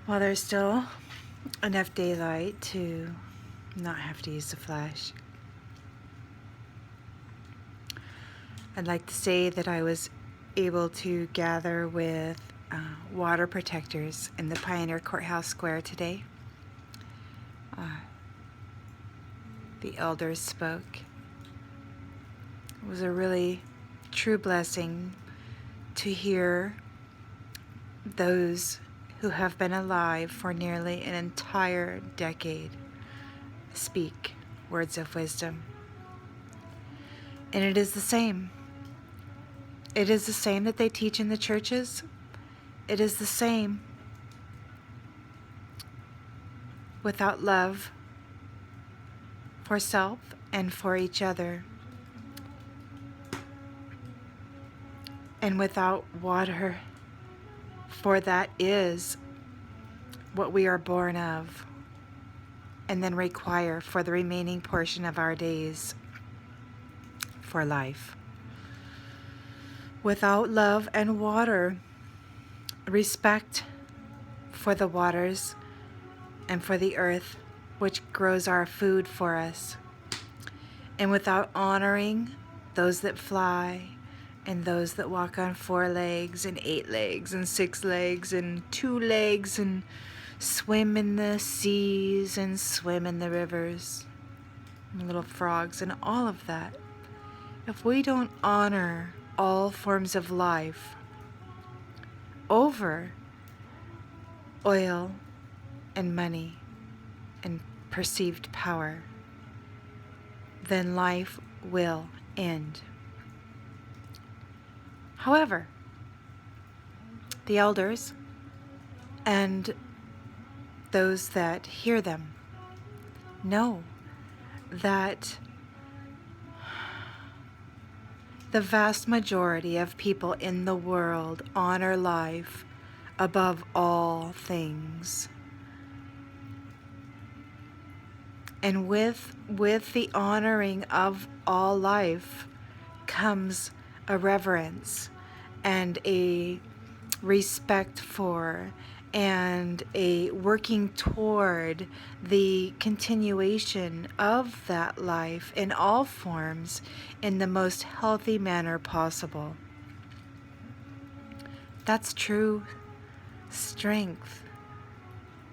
while there's still enough daylight to not have to use the flash. I'd like to say that I was able to gather with water protectors in the Pioneer Courthouse Square today. The elders spoke. It was a really true blessing to hear those who have been alive for nearly an entire decade speak words of wisdom. And it is the same. It is the same that they teach in the churches. It is the same. Without love for self and for each other, and without water, for that is what we are born of and then require for the remaining portion of our days for life. Without love and water, respect for the waters and for the earth which grows our food for us, and without honoring those that fly and those that walk on 4 legs and 8 legs and 6 legs and 2 legs and swim in the seas and swim in the rivers, and little frogs and all of that. If we don't honor all forms of life over oil and money and perceived power, then life will end. However, the elders and those that hear them know that the vast majority of people in the world honor life above all things. And with the honoring of all life comes a reverence and a respect for and a working toward the continuation of that life in all forms in the most healthy manner possible. That's true strength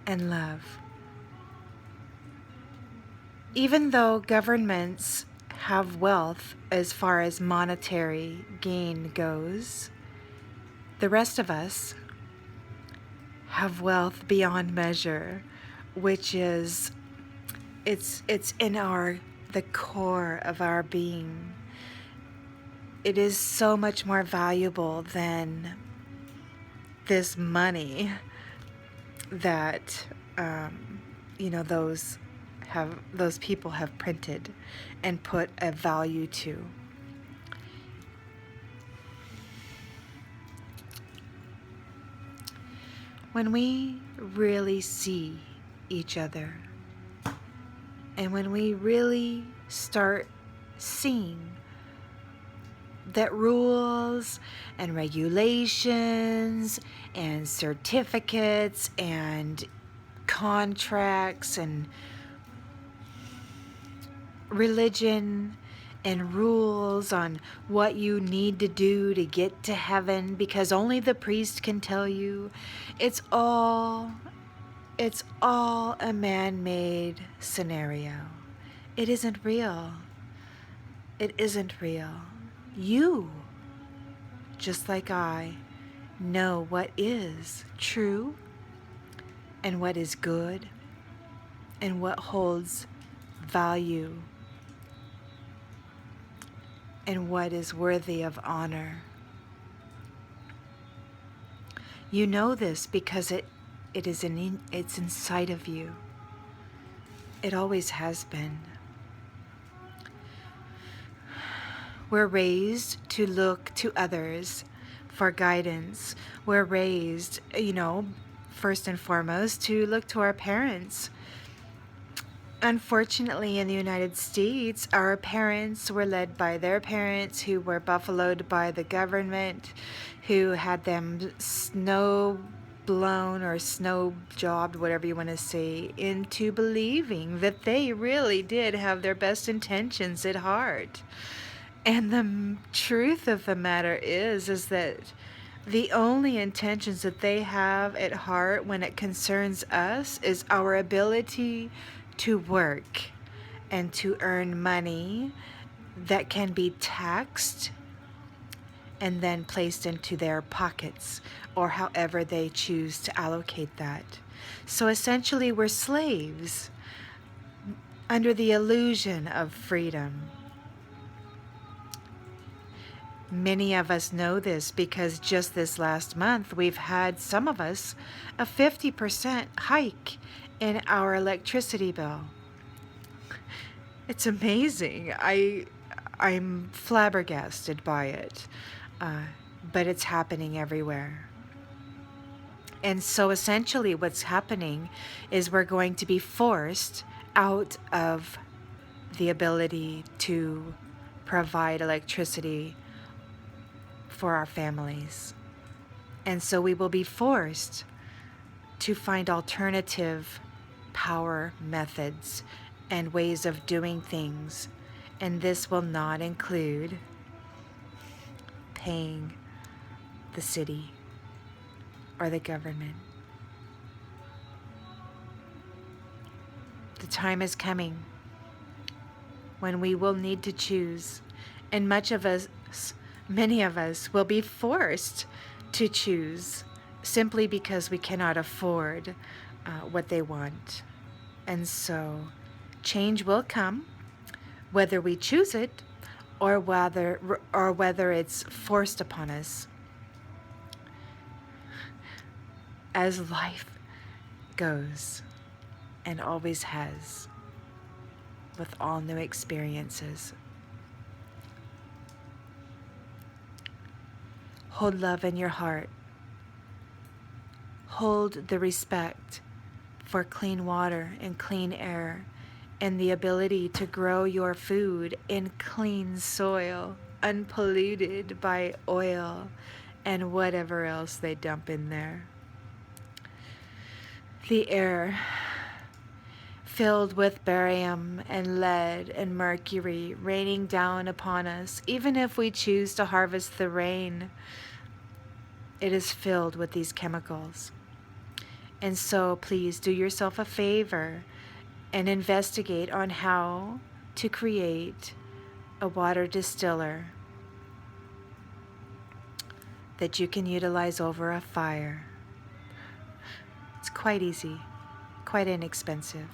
and love. Even though governments have wealth as far as monetary gain goes, the rest of us have wealth beyond measure, which is it's in the core of our being. It is so much more valuable than this money that those people have printed and put a value to. When we really see each other, and when we really start seeing that rules and regulations and certificates and contracts and religion and rules on what you need to do to get to heaven, because only the priest can tell you, it's all a man-made scenario. It isn't real. It isn't real. You, just like I, know what is true and what is good and what holds value and what is worthy of honor. You know this because it's inside of you. It always has been. We're raised to look to others for guidance. We're raised, first and foremost, to look to our parents. Unfortunately, in the United States, our parents were led by their parents, who were buffaloed by the government, who had them blown or snow jobbed, whatever you want to say, into believing that they really did have their best intentions at heart. And the truth of the matter is that the only intentions that they have at heart when it concerns us is our ability to work and to earn money that can be taxed and then placed into their pockets, or however they choose to allocate that. So essentially, we're slaves under the illusion of freedom. Many of us know this because just this last month, we've had, some of us, a 50% hike in our electricity bill. It's amazing. I'm flabbergasted by it, but it's happening everywhere. And so essentially what's happening is we're going to be forced out of the ability to provide electricity for our families. And so we will be forced to find alternative power methods and ways of doing things. And this will not include paying the city or the government. The time is coming when we will need to choose, and many of us will be forced to choose simply because we cannot afford what they want. And so change will come, whether we choose it or whether it's forced upon us. As life goes, and always has, with all new experiences. Hold love in your heart. Hold the respect for clean water and clean air and the ability to grow your food in clean soil, unpolluted by oil and whatever else they dump in there. The air filled with barium and lead and mercury raining down upon us, even if we choose to harvest the rain, it is filled with these chemicals. And so please do yourself a favor and investigate on how to create a water distiller that you can utilize over a fire. It's quite easy, quite inexpensive.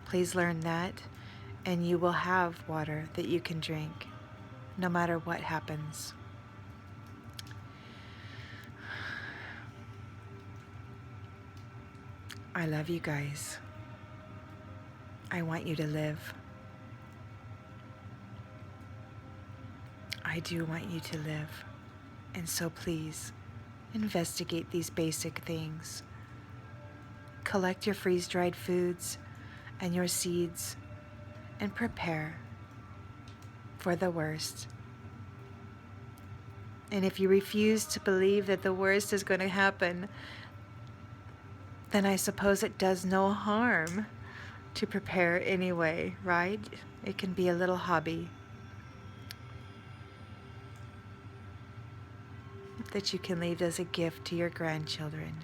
Please learn that, and you will have water that you can drink, no matter what happens. I love you guys. I want you to live. I do want you to live. And so please, investigate these basic things. Collect your freeze-dried foods and your seeds and prepare for the worst. And if you refuse to believe that the worst is going to happen, then I suppose it does no harm to prepare anyway, right? It can be a little hobby that you can leave as a gift to your grandchildren.